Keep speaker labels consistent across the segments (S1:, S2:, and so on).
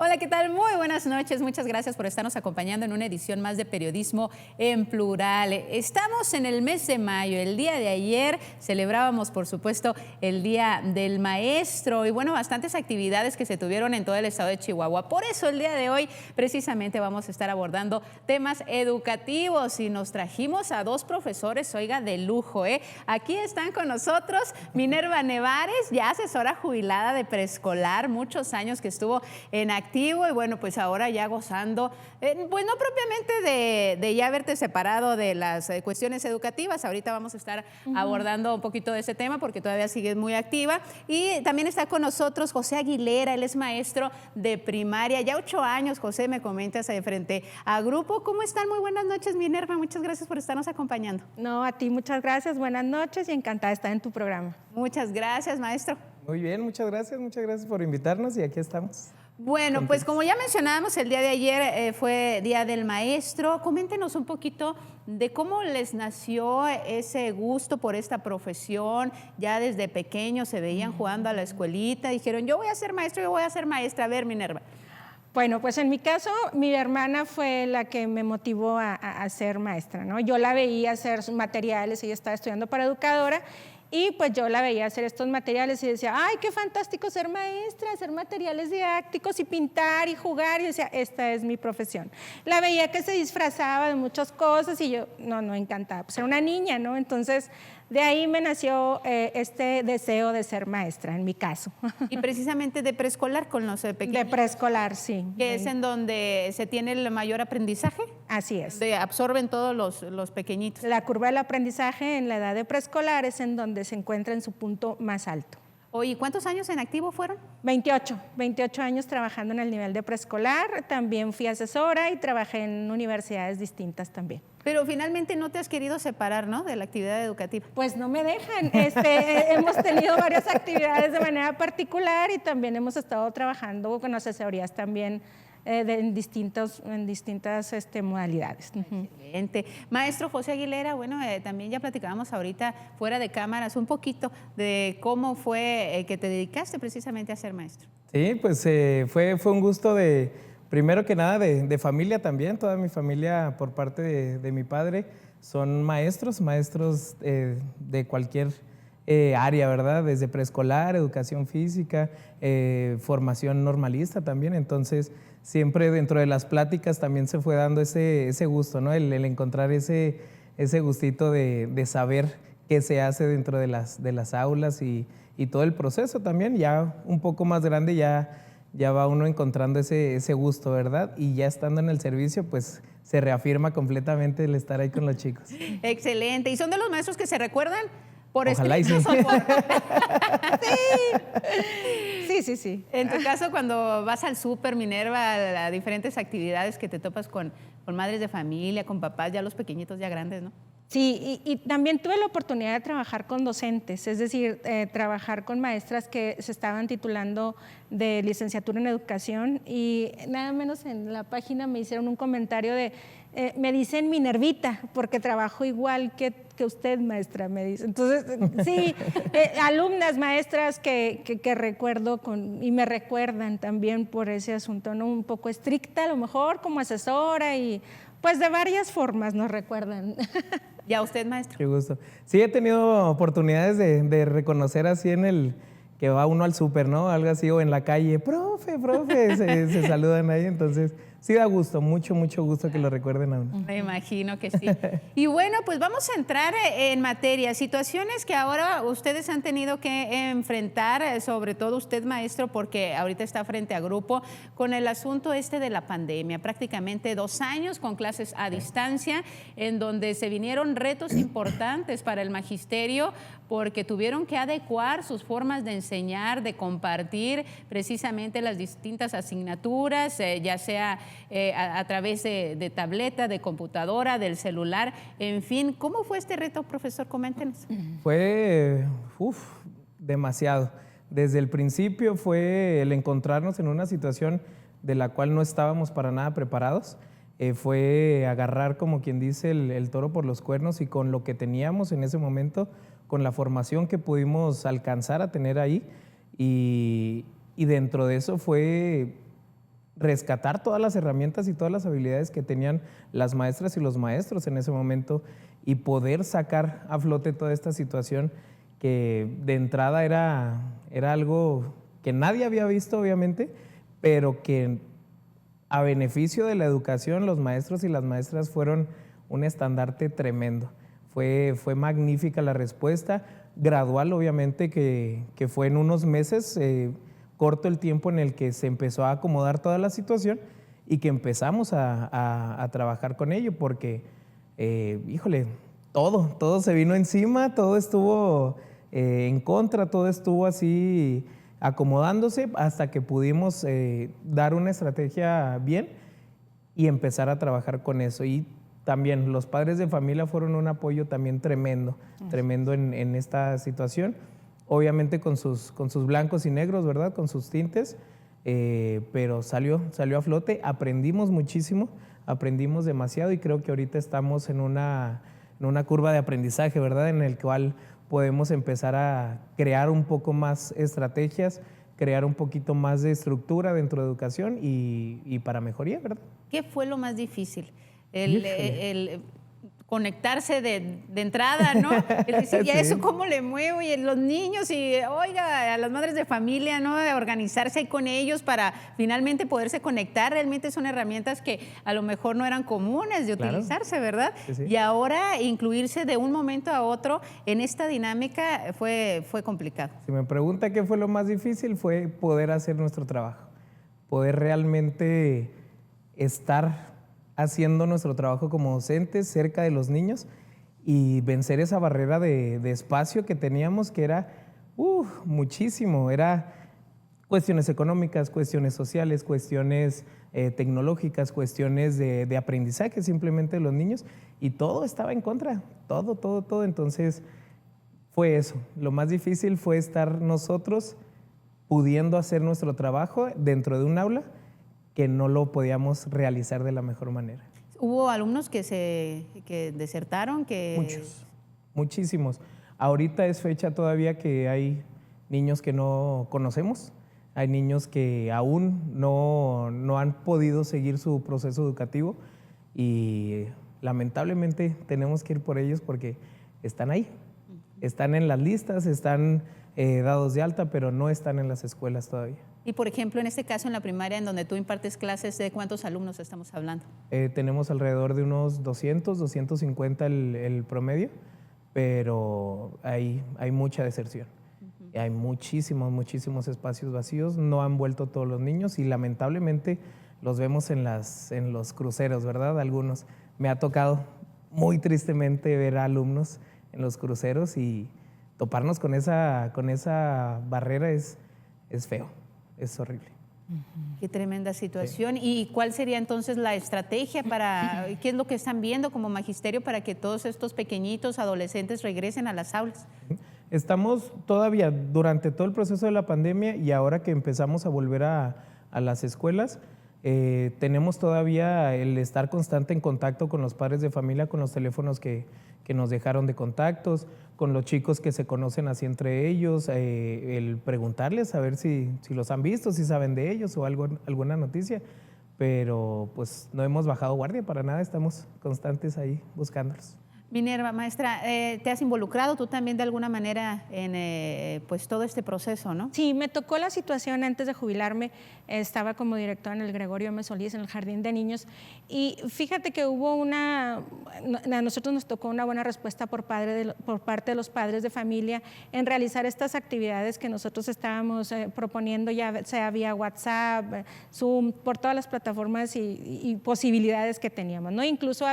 S1: Hola, ¿qué tal? Muy buenas noches. Muchas gracias por estarnos acompañando en una edición más de Periodismo en Plural. Estamos en el mes de mayo. El día de ayer celebrábamos, por supuesto, el Día del Maestro y, bueno, bastantes actividades que se tuvieron en todo el estado de Chihuahua. Por eso, el día de hoy, precisamente, vamos a estar abordando temas educativos y nos trajimos a dos profesores, oiga, de lujo, ¿eh? Aquí están con nosotros Minerva Nevares, ya asesora jubilada de preescolar, muchos años que estuvo en activo y bueno, pues ahora ya gozando, pues no propiamente de ya haberte separado de las cuestiones educativas. Ahorita vamos a estar abordando un poquito de ese tema porque todavía sigues muy activa. Y también está con nosotros José Aguilera, él es maestro de primaria, ya 8 años, José, me comentas, frente a Grupo. ¿Cómo están? Muy buenas noches, Minerva, muchas gracias por estarnos acompañando.
S2: No, a ti muchas gracias, buenas noches y encantada de estar en tu programa.
S1: Muchas gracias, maestro.
S3: Muy bien, muchas gracias por invitarnos y aquí estamos.
S1: Bueno, pues como ya mencionábamos, el día de ayer fue Día del Maestro. Coméntenos un poquito de cómo les nació ese gusto por esta profesión. Ya desde pequeños se veían jugando a la escuelita, dijeron, yo voy a ser maestro, yo voy a ser maestra. A ver, Minerva.
S2: Bueno, pues en mi caso, mi hermana fue la que me motivó a ser maestra, ¿no? Yo la veía hacer sus materiales, ella estaba estudiando para educadora, y pues yo la veía hacer estos materiales y decía, ay, qué fantástico ser maestra, hacer materiales didácticos y pintar y jugar. Y decía, esta es mi profesión. La veía que se disfrazaba de muchas cosas y yo, no, encantada. Pues era una niña, ¿no? Entonces, de ahí me nació este deseo de ser maestra, en mi caso.
S1: Y precisamente de preescolar con los pequeños.
S2: De preescolar, sí.
S1: Que es en donde se tiene el mayor aprendizaje.
S2: Así es.
S1: Donde absorben todos los pequeñitos.
S2: La curva del aprendizaje en la edad de preescolar es en donde se encuentra en su punto más alto.
S1: Oye, ¿cuántos años en activo fueron?
S2: 28 años trabajando en el nivel de preescolar, también fui asesora y trabajé en universidades distintas también.
S1: Pero finalmente no te has querido separar, ¿no?, de la actividad educativa.
S2: Pues no me dejan. Hemos tenido varias actividades de manera particular y también hemos estado trabajando con asesorías también en distintas modalidades.
S1: Excelente. Maestro José Aguilera, bueno, también ya platicábamos ahorita fuera de cámaras un poquito de cómo fue que te dedicaste precisamente a ser maestro.
S3: Sí, pues fue un gusto primero que nada de familia también. Toda mi familia por parte de mi padre son maestros de cualquier área, ¿verdad? Desde preescolar, educación física, formación normalista también. Entonces, siempre dentro de las pláticas también se fue dando ese gusto, ¿no? El encontrar ese gustito de saber qué se hace dentro de las aulas y todo el proceso también. Ya un poco más grande ya va uno encontrando ese gusto, ¿verdad? Y ya estando en el servicio, pues se reafirma completamente el estar ahí con los chicos.
S1: Excelente. ¿Y son de los maestros que se recuerdan por
S3: Ojalá y sí.
S2: Sí.
S1: En tu caso, cuando vas al súper, Minerva, a diferentes actividades que te topas con madres de familia, con papás, ya los pequeñitos, ya grandes, ¿no?
S2: Sí, y también tuve la oportunidad de trabajar con docentes, es decir, trabajar con maestras que se estaban titulando de licenciatura en educación y nada menos en la página me hicieron un comentario me dicen Minervita, porque trabajo igual que usted, maestra, me dice. Entonces, sí, alumnas, maestras que recuerdo y me recuerdan también por ese asunto, ¿no? Un poco estricta a lo mejor como asesora y pues de varias formas nos recuerdan.
S1: ¿Y a usted, maestro?
S3: Qué gusto. Sí, he tenido oportunidades de reconocer así que va uno al súper, ¿no? Algo así, o en la calle, profe, se saludan ahí, entonces sí da gusto, mucho gusto que lo recuerden a uno.
S1: Me imagino que sí. Y bueno, pues vamos a entrar en materia, situaciones que ahora ustedes han tenido que enfrentar, sobre todo usted, maestro, porque ahorita está frente a Grupo, con el asunto de la pandemia, prácticamente 2 años con clases a distancia, en donde se vinieron retos importantes para el magisterio, porque tuvieron que adecuar sus formas de enseñar, de compartir precisamente las distintas asignaturas, ya sea a través de tableta, de computadora, del celular, en fin. ¿Cómo fue este reto, profesor? Coméntenos.
S3: Fue demasiado. Desde el principio fue el encontrarnos en una situación de la cual no estábamos para nada preparados. Fue agarrar, como quien dice, el toro por los cuernos y con lo que teníamos en ese momento, con la formación que pudimos alcanzar a tener ahí y dentro de eso fue rescatar todas las herramientas y todas las habilidades que tenían las maestras y los maestros en ese momento y poder sacar a flote toda esta situación que de entrada era algo que nadie había visto, obviamente, pero que a beneficio de la educación, los maestros y las maestras fueron un estandarte tremendo. Fue magnífica la respuesta, gradual obviamente, que fue en unos meses, corto el tiempo en el que se empezó a acomodar toda la situación y que empezamos a trabajar con ello, porque, híjole, todo se vino encima, todo estuvo en contra, todo estuvo así acomodándose hasta que pudimos dar una estrategia bien y empezar a trabajar con eso. Y también los padres de familia fueron un apoyo también tremendo en esta situación. Obviamente con sus blancos y negros, ¿verdad? Con sus tintes, pero salió a flote. Aprendimos muchísimo, aprendimos demasiado y creo que ahorita estamos en una curva de aprendizaje, ¿verdad? En el cual podemos empezar a crear un poco más estrategias, crear un poquito más de estructura dentro de educación y para mejoría, ¿verdad?
S1: ¿Qué fue lo más difícil? El conectarse de entrada, ¿no? El decir, ¿y a eso cómo le muevo? Y los niños, y oiga, a las madres de familia, ¿no? Organizarse ahí con ellos para finalmente poderse conectar. Realmente son herramientas que a lo mejor no eran comunes de utilizarse, ¿verdad? Sí. Y ahora incluirse de un momento a otro en esta dinámica fue complicado.
S3: Si me pregunta qué fue lo más difícil, fue poder hacer nuestro trabajo, poder realmente estar haciendo nuestro trabajo como docentes cerca de los niños y vencer esa barrera de espacio que teníamos, que era muchísimo. Era cuestiones económicas, cuestiones sociales, cuestiones tecnológicas, cuestiones de aprendizaje simplemente de los niños, y todo estaba en contra, todo. Entonces fue eso. Lo más difícil fue estar nosotros pudiendo hacer nuestro trabajo dentro de un aula que no lo podíamos realizar de la mejor manera.
S1: ¿Hubo alumnos que desertaron?
S3: Muchos, muchísimos. Ahorita es fecha todavía que hay niños que no conocemos, hay niños que aún no han podido seguir su proceso educativo y lamentablemente tenemos que ir por ellos porque están ahí, están en las listas, están dados de alta, pero no están en las escuelas todavía.
S1: Y, por ejemplo, en este caso, en la primaria, en donde tú impartes clases, ¿de cuántos alumnos estamos hablando?
S3: Tenemos alrededor de unos 200, 250 el promedio, pero hay mucha deserción. Hay muchísimos espacios vacíos, no han vuelto todos los niños y lamentablemente los vemos en los cruceros, ¿verdad? Algunos. Me ha tocado muy tristemente ver a alumnos en los cruceros y toparnos con esa barrera es feo. Es horrible.
S1: Qué tremenda situación. Sí. ¿Y cuál sería entonces la estrategia qué es lo que están viendo como magisterio para que todos estos pequeñitos adolescentes regresen a las aulas?
S3: Estamos todavía durante todo el proceso de la pandemia y ahora que empezamos a volver a las escuelas, tenemos todavía el estar constante en contacto con los padres de familia, con los teléfonos que nos dejaron de contactos, con los chicos que se conocen así entre ellos, el preguntarles a ver si los han visto, si saben de ellos o alguna noticia, pero pues no hemos bajado guardia para nada, estamos constantes ahí buscándolos.
S1: Minerva, maestra, ¿te has involucrado tú también de alguna manera en pues todo este proceso, no?
S2: Sí, me tocó la situación antes de jubilarme, estaba como directora en el Gregorio M. Solís, en el Jardín de Niños, y fíjate que hubo a nosotros nos tocó una buena respuesta por parte de los padres de familia en realizar estas actividades que nosotros estábamos proponiendo, ya sea vía WhatsApp, Zoom, por todas las plataformas y posibilidades que teníamos, ¿no? Incluso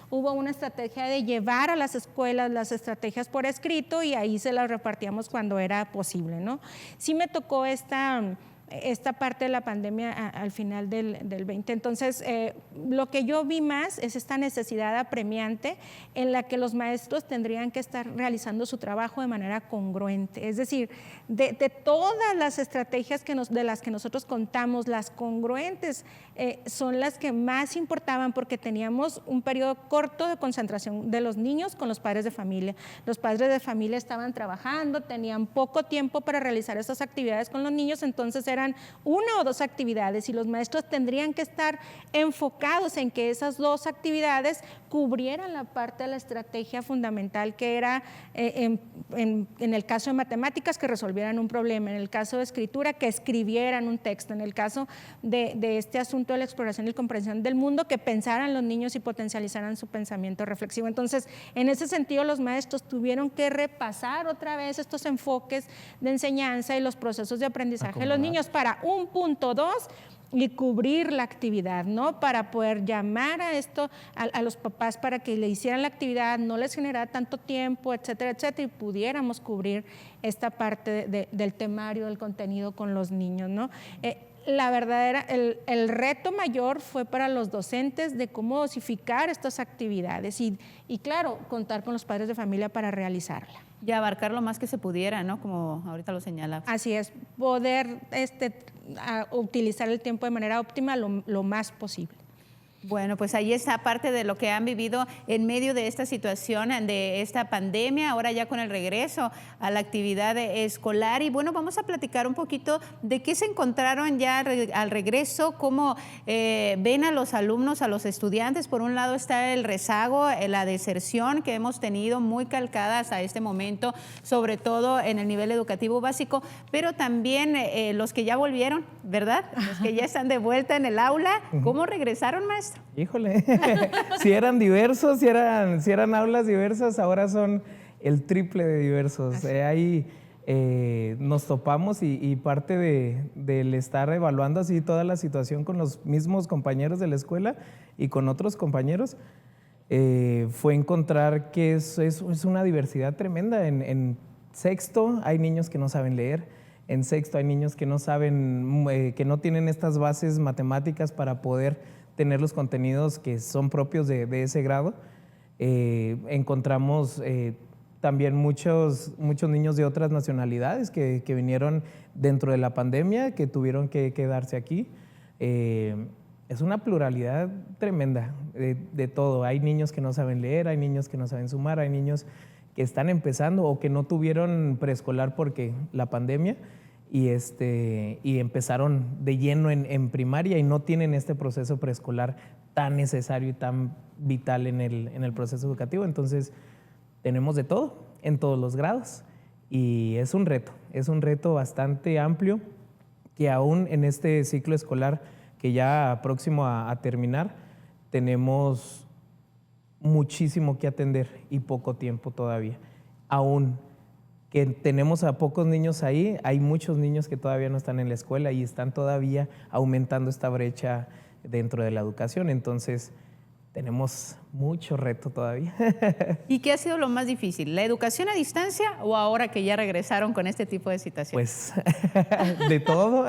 S2: hubo una estrategia de llevar a las escuelas las estrategias por escrito y ahí se las repartíamos cuando era posible, ¿no? Sí me tocó esta parte de la pandemia al final del 20. Entonces, lo que yo vi más es esta necesidad apremiante en la que los maestros tendrían que estar realizando su trabajo de manera congruente. Es decir, de todas las estrategias de las que nosotros contamos, las congruentes son las que más importaban porque teníamos un periodo corto de concentración de los niños con los padres de familia. Los padres de familia estaban trabajando, tenían poco tiempo para realizar estas actividades con los niños, entonces eran 1 o 2 actividades y los maestros tendrían que estar enfocados en que esas 2 actividades cubrieran la parte de la estrategia fundamental que era en el caso de matemáticas que resolvieran un problema, en el caso de escritura que escribieran un texto, en el caso de este asunto de la exploración y comprensión del mundo que pensaran los niños y potencializaran su pensamiento reflexivo. Entonces, en ese sentido, los maestros tuvieron que repasar otra vez estos enfoques de enseñanza y los procesos de aprendizaje de los niños para 1.2 y cubrir la actividad, ¿no? Para poder llamar a los papás para que le hicieran la actividad, no les generara tanto tiempo, etcétera, etcétera, y pudiéramos cubrir esta parte del temario, del contenido con los niños, ¿no? La verdadera, el reto mayor fue para los docentes de cómo dosificar estas actividades y claro, contar con los padres de familia para realizarla.
S1: Y abarcar lo más que se pudiera, ¿no? Como ahorita lo señalaba.
S2: Así es, poder utilizar el tiempo de manera óptima lo más posible.
S1: Bueno, pues ahí está parte de lo que han vivido en medio de esta situación, de esta pandemia, ahora ya con el regreso a la actividad escolar. Y bueno, vamos a platicar un poquito de qué se encontraron ya al regreso, cómo ven a los alumnos, a los estudiantes. Por un lado está el rezago, la deserción que hemos tenido muy calcada hasta este momento, sobre todo en el nivel educativo básico, pero también los que ya volvieron, ¿verdad? Los que ya están de vuelta en el aula. ¿Cómo regresaron, maestro?
S3: Híjole, si eran diversos, si eran aulas diversas, ahora son el triple de diversos. Ahí nos topamos y parte del estar evaluando así toda la situación con los mismos compañeros de la escuela y con otros compañeros, fue encontrar que es una diversidad tremenda. En sexto hay niños que no saben leer, en sexto hay niños que no saben, que no tienen estas bases matemáticas para poder tener los contenidos que son propios de ese grado. Encontramos también muchos niños de otras nacionalidades que vinieron dentro de la pandemia, que tuvieron que quedarse aquí. Es una pluralidad tremenda de todo. Hay niños que no saben leer, hay niños que no saben sumar, hay niños que están empezando o que no tuvieron preescolar porque la pandemia, y empezaron de lleno en primaria y no tienen este proceso preescolar tan necesario y tan vital en el proceso educativo. Entonces, tenemos de todo, en todos los grados, y es un reto bastante amplio que aún en este ciclo escolar que ya próximo a terminar, tenemos muchísimo que atender y poco tiempo todavía. Aún que tenemos a pocos niños ahí, hay muchos niños que todavía no están en la escuela y están todavía aumentando esta brecha dentro de la educación. Entonces, tenemos mucho reto todavía.
S1: ¿Y qué ha sido lo más difícil? ¿La educación a distancia o ahora que ya regresaron con este tipo de situaciones?
S3: Pues, de todo.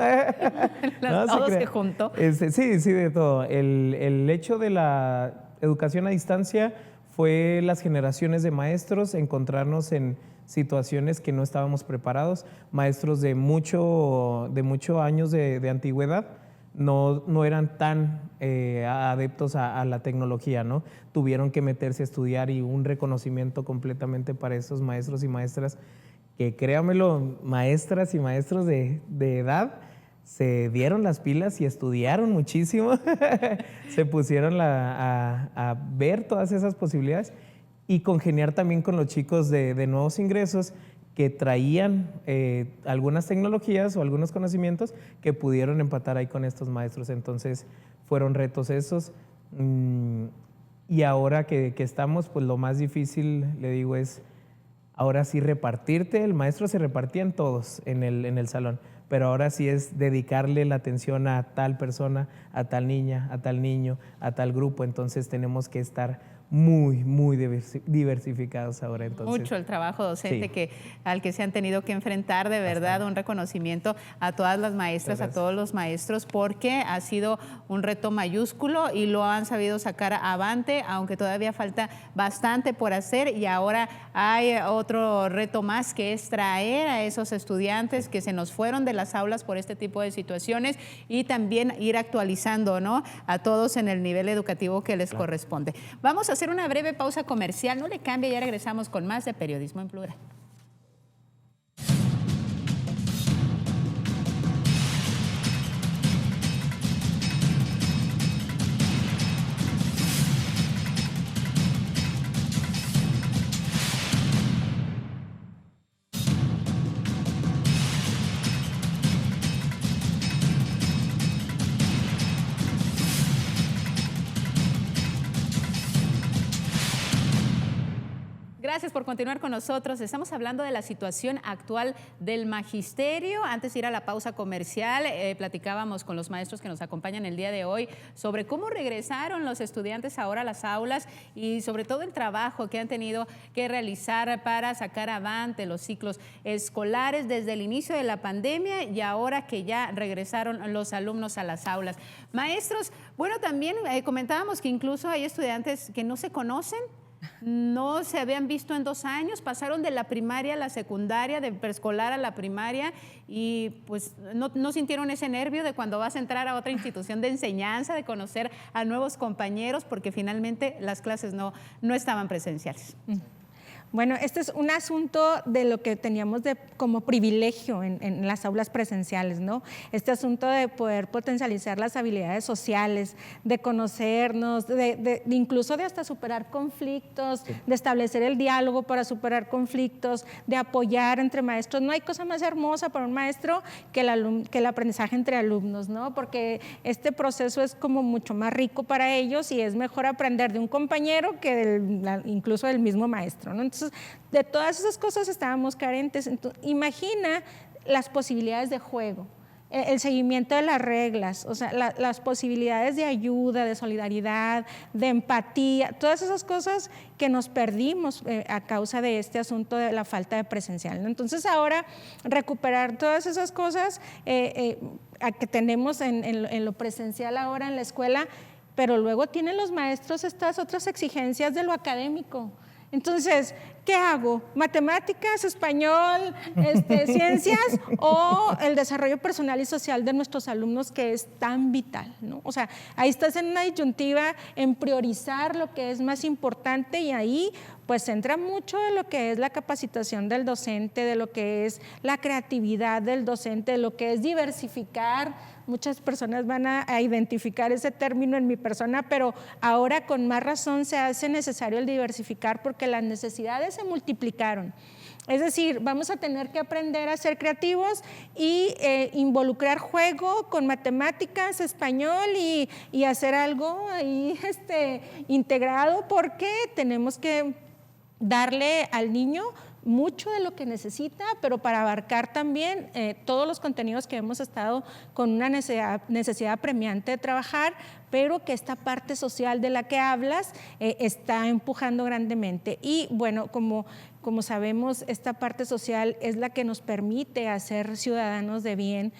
S1: Todos se juntó.
S3: Sí, de todo. El hecho de la educación a distancia fue las generaciones de maestros, encontrarnos en situaciones que no estábamos preparados, maestros de mucho años de antigüedad, no eran tan adeptos a la tecnología, ¿no? Tuvieron que meterse a estudiar y un reconocimiento completamente para estos maestros y maestras que, créanmelo, maestras y maestros de edad, se dieron las pilas y estudiaron muchísimo, se pusieron a ver todas esas posibilidades y congeniar también con los chicos de nuevos ingresos que traían algunas tecnologías o algunos conocimientos que pudieron empatar ahí con estos maestros. Entonces, fueron retos esos. Y ahora que estamos, pues lo más difícil, le digo, es ahora sí repartirte. El maestro se repartía en todos en el salón, pero ahora sí es dedicarle la atención a tal persona, a tal niña, a tal niño, a tal grupo. Entonces, tenemos que estar muy diversificados ahora. Entonces,
S1: mucho el trabajo docente
S3: sí,
S1: al que se han tenido que enfrentar, de verdad. Bastante. Un reconocimiento a todas las maestras, a todos los maestros, porque ha sido un reto mayúsculo y lo han sabido sacar avante, aunque todavía falta bastante por hacer. Y ahora hay otro reto más, que es traer a esos estudiantes que se nos fueron de las aulas por este tipo de situaciones y también ir actualizando, ¿no?, a todos en el nivel educativo que les corresponde. Vamos a hacer una breve pausa comercial, no le cambie, ya regresamos con más de Periodismo en Plural. gracias por continuar con nosotros. Estamos hablando de la situación actual del magisterio. Antes de ir a la pausa comercial, platicábamos con los maestros que nos acompañan el día de hoy sobre cómo regresaron los estudiantes ahora a las aulas y sobre todo el trabajo que han tenido que realizar para sacar avante los ciclos escolares desde el inicio de la pandemia y ahora que ya regresaron los alumnos a las aulas. Maestros, bueno, también comentábamos que incluso hay estudiantes que no se conocen, no se habían visto en 2 años, pasaron de la primaria a la secundaria, de preescolar a la primaria y pues no sintieron ese nervio de cuando vas a entrar a otra institución de enseñanza, de conocer a nuevos compañeros, porque finalmente las clases no estaban presenciales.
S2: Bueno, este es un asunto de lo que teníamos como privilegio en las aulas presenciales, ¿no? Este asunto de poder potencializar las habilidades sociales, de conocernos, incluso de hasta superar conflictos, de establecer el diálogo para superar conflictos, de apoyar entre maestros. No hay cosa más hermosa para un maestro que el aprendizaje entre alumnos, ¿no? Porque este proceso es como mucho más rico para ellos y es mejor aprender de un compañero que incluso del mismo maestro, ¿no? Entonces, de todas esas cosas estábamos carentes. Entonces, imagina las posibilidades de juego, el seguimiento de las reglas, o sea, las posibilidades de ayuda, de solidaridad, de empatía, todas esas cosas que nos perdimos a causa de este asunto de la falta de presencial, ¿no? Entonces ahora recuperar todas esas cosas que tenemos en lo presencial ahora en la escuela, pero luego tienen los maestros estas otras exigencias de lo académico. Entonces, ¿qué hago? ¿Matemáticas, español, ciencias o el desarrollo personal y social de nuestros alumnos, que es tan vital, ¿no? O sea, ahí estás en una disyuntiva en priorizar lo que es más importante y ahí pues entra mucho de lo que es la capacitación del docente, de lo que es la creatividad del docente, de lo que es diversificar. Muchas personas van a identificar ese término en mi persona, pero ahora con más razón se hace necesario el diversificar porque las necesidades se multiplicaron. Es decir, vamos a tener que aprender a ser creativos y involucrar juego con matemáticas, español y hacer algo ahí integrado, porque tenemos que darle al niño mucho de lo que necesita, pero para abarcar también todos los contenidos que hemos estado con una necesidad apremiante de trabajar, pero que esta parte social de la que hablas está empujando grandemente. Y bueno, como sabemos, esta parte social es la que nos permite hacer ciudadanos de bien,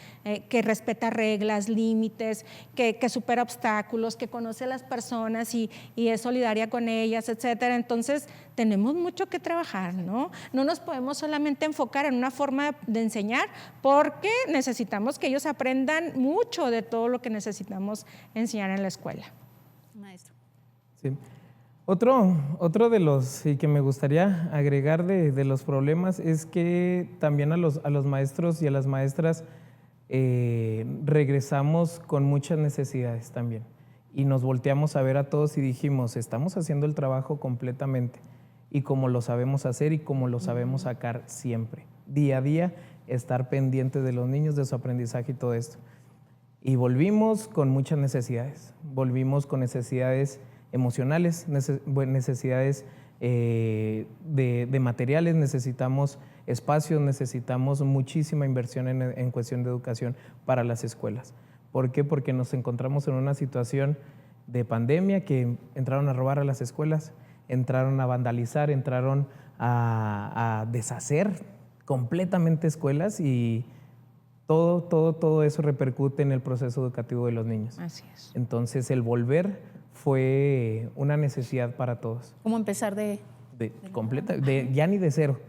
S2: que respeta reglas, límites, que supera obstáculos, que conoce a las personas y es solidaria con ellas, etcétera. Entonces, tenemos mucho que trabajar, ¿no? No nos podemos solamente enfocar en una forma de enseñar, porque necesitamos que ellos aprendan mucho de todo lo que necesitamos enseñar en la escuela.
S1: Maestro.
S3: Sí. Otro de los, y que me gustaría agregar de los problemas, es que también a los maestros y a las maestras regresamos con muchas necesidades también. Y nos volteamos a ver a todos y dijimos, estamos haciendo el trabajo completamente y como lo sabemos hacer y como lo sabemos sacar siempre. Día a día, estar pendiente de los niños, de su aprendizaje y todo esto. Y volvimos con muchas necesidades. Volvimos con necesidades emocionales, necesidades de materiales, necesitamos espacios, necesitamos muchísima inversión en cuestión de educación para las escuelas. ¿Por qué? Porque nos encontramos en una situación de pandemia que entraron a robar a las escuelas, entraron a vandalizar, entraron a deshacer completamente escuelas y todo eso repercute en el proceso educativo de los niños.
S2: Así es.
S3: Entonces, el volver fue una necesidad para todos.
S1: ¿Cómo empezar
S3: ya ni de cero,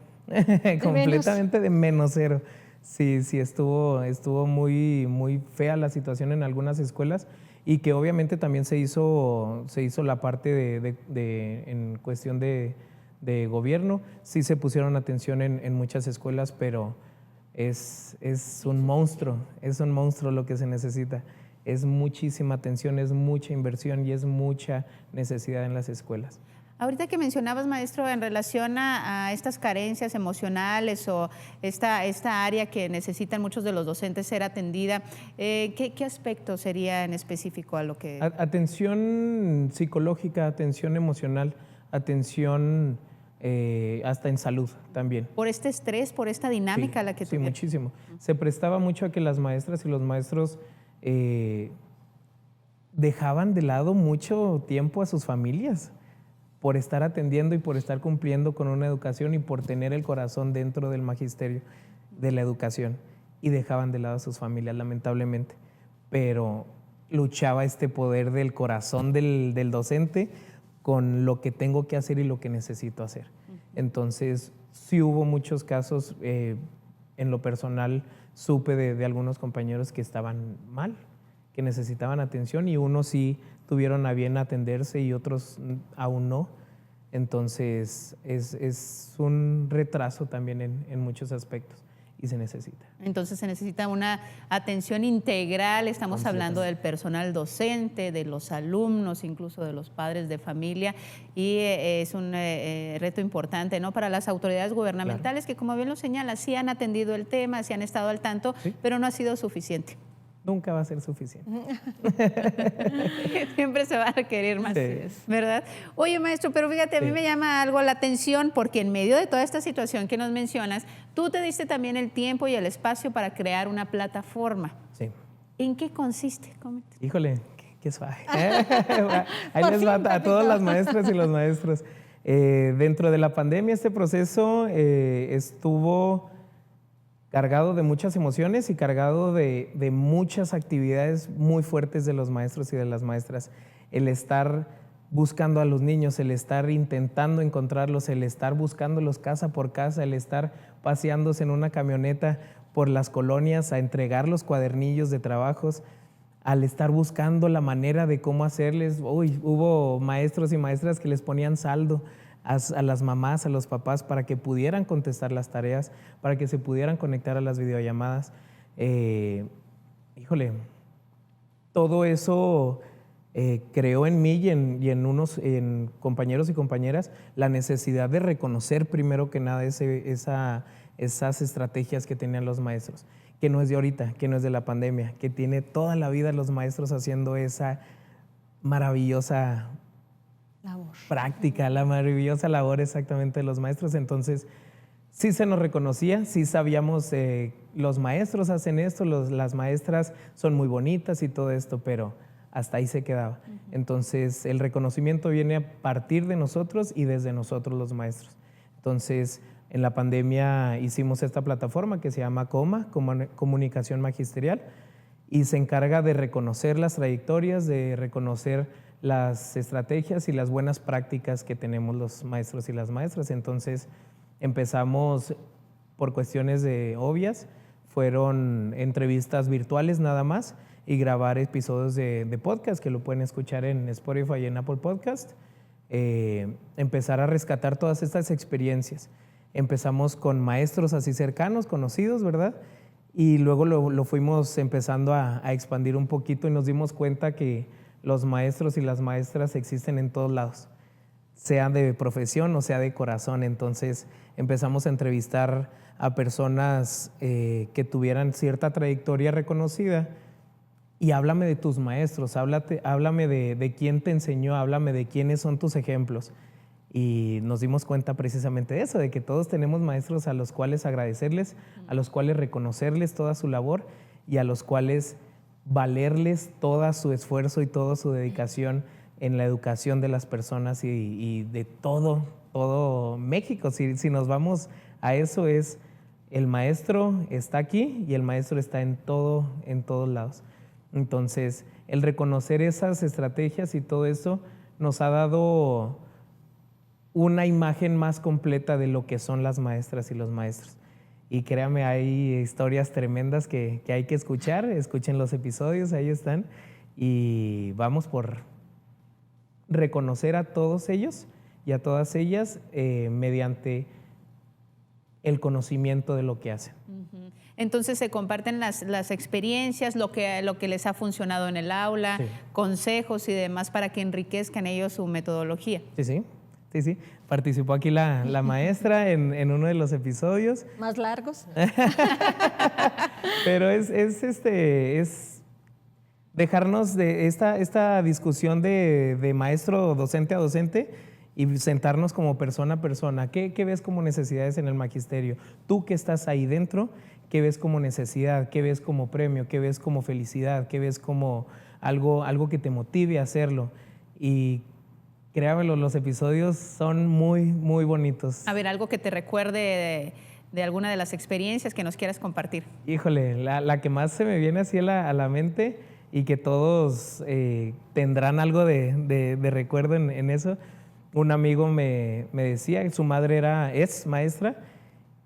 S3: completamente de menos cero. Sí, estuvo muy fea la situación en algunas escuelas y que obviamente también se hizo la parte en cuestión de gobierno. Sí se pusieron atención en muchas escuelas, pero es un monstruo lo que se necesita. Es muchísima atención, es mucha inversión y es mucha necesidad en las escuelas.
S1: Ahorita que mencionabas, maestro, en relación a estas carencias emocionales o esta área que necesitan muchos de los docentes ser atendida, ¿qué aspecto sería en específico a lo que...?
S3: Atención psicológica, atención emocional, atención hasta en salud también.
S1: Por este estrés, por esta dinámica
S3: Sí,
S1: la que
S3: sí,
S1: tuvieron.
S3: muchísimo. Se prestaba mucho a que las maestras y los maestros dejaban de lado mucho tiempo a sus familias por estar atendiendo y por estar cumpliendo con una educación y por tener el corazón dentro del magisterio de la educación, y dejaban de lado a sus familias, lamentablemente. Pero luchaba este poder del corazón del docente con lo que tengo que hacer y lo que necesito hacer. Entonces, sí hubo muchos casos, en lo personal supe de algunos compañeros que estaban mal, que necesitaban atención, y unos sí tuvieron a bien atenderse y otros aún no. Entonces, es un retraso también en muchos aspectos y se necesita.
S1: Entonces se necesita una atención integral, estamos hablando del personal docente, de los alumnos, incluso de los padres de familia, y es un reto importante, ¿no?, para las autoridades gubernamentales, que, como bien lo señala, sí han atendido el tema, sí han estado al tanto,
S3: ¿Sí?
S1: pero no ha sido suficiente.
S3: Nunca va a ser suficiente.
S1: Siempre se va a requerir más,
S3: Sí.
S1: ¿verdad? Oye, maestro, pero fíjate, a mí
S3: Sí.
S1: me llama algo la atención, porque en medio de toda esta situación que nos mencionas, tú te diste también el tiempo y el espacio para crear una plataforma.
S3: Sí.
S1: ¿En qué consiste? Comenta.
S3: Híjole, qué suave. Ahí les va a todas las maestras y los maestros. Dentro de la pandemia, este proceso estuvo cargado de muchas emociones y cargado de muchas actividades muy fuertes de los maestros y de las maestras. El estar buscando a los niños, el estar intentando encontrarlos, el estar buscándolos casa por casa, el estar paseándose en una camioneta por las colonias a entregar los cuadernillos de trabajos, al estar buscando la manera de cómo hacerles. Hubo maestros y maestras que les ponían saldo a las mamás, a los papás, para que pudieran contestar las tareas, para que se pudieran conectar a las videollamadas. Híjole, todo eso creó en mí y en compañeros y compañeras la necesidad de reconocer primero que nada esas estrategias que tenían los maestros, que no es de ahorita, que no es de la pandemia, que tiene toda la vida los maestros haciendo esa maravillosa práctica, la maravillosa labor exactamente de los maestros. Entonces, sí se nos reconocía, sí sabíamos, los maestros hacen esto, las maestras son muy bonitas y todo esto, pero hasta ahí se quedaba. Entonces, el reconocimiento viene a partir de nosotros y desde nosotros los maestros. Entonces, en la pandemia hicimos esta plataforma que se llama COMA, Comunicación Magisterial, y se encarga de reconocer las trayectorias, de reconocer las estrategias y las buenas prácticas que tenemos los maestros y las maestras. Entonces empezamos por cuestiones obvias, fueron entrevistas virtuales nada más y grabar episodios de podcast que lo pueden escuchar en Spotify y en Apple Podcast. Empezar a rescatar todas estas experiencias. Empezamos con maestros así cercanos, conocidos, ¿verdad? Y luego lo fuimos empezando a expandir un poquito y nos dimos cuenta que los maestros y las maestras existen en todos lados, sea de profesión o sea de corazón. Entonces empezamos a entrevistar a personas que tuvieran cierta trayectoria reconocida. Y háblame de tus maestros, háblame de quién te enseñó, háblame de quiénes son tus ejemplos. Y nos dimos cuenta precisamente de eso, de que todos tenemos maestros a los cuales agradecerles, a los cuales reconocerles toda su labor y a los cuales valerles todo su esfuerzo y toda su dedicación en la educación de las personas y de todo México. Si nos vamos a eso, es el maestro está aquí y el maestro está en todos lados. Entonces, el reconocer esas estrategias y todo eso nos ha dado una imagen más completa de lo que son las maestras y los maestros. Y créame, hay historias tremendas que hay que escuchar. Escuchen los episodios, ahí están. Y vamos por reconocer a todos ellos y a todas ellas mediante el conocimiento de lo que hacen.
S1: Entonces se comparten las experiencias, lo que les ha funcionado en el aula,
S3: Sí.
S1: consejos y demás para que enriquezcan ellos su metodología.
S3: Sí. Participó aquí la maestra en uno de los episodios.
S2: ¿Más largos?
S3: Pero es dejarnos de esta discusión de maestro docente a docente y sentarnos como persona a persona. ¿Qué ves como necesidades en el magisterio? Tú que estás ahí dentro, ¿qué ves como necesidad? ¿Qué ves como premio? ¿Qué ves como felicidad? ¿Qué ves como algo que te motive a hacerlo? Y créamelo, los episodios son muy, muy bonitos.
S1: A ver, algo que te recuerde de alguna de las experiencias que nos quieras compartir.
S3: Híjole, la que más se me viene así a la mente y que todos tendrán algo de recuerdo en eso. Un amigo me decía que su madre es maestra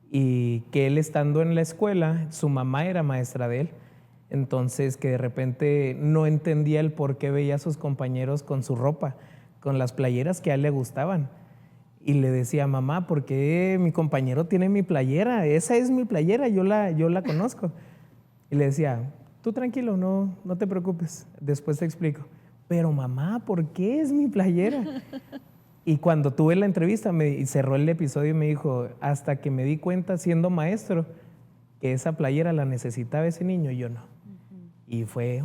S3: y que él estando en la escuela, su mamá era maestra de él. Entonces que de repente no entendía el por qué veía a sus compañeros con su ropa, con las playeras que a él le gustaban. Y le decía, mamá, ¿por qué mi compañero tiene mi playera? Esa es mi playera, yo la conozco. Y le decía, tú tranquilo, no te preocupes, después te explico. Pero mamá, ¿por qué es mi playera? Y cuando tuve la entrevista, cerró el episodio y me dijo, hasta que me di cuenta siendo maestro que esa playera la necesitaba ese niño y yo no. Y fue,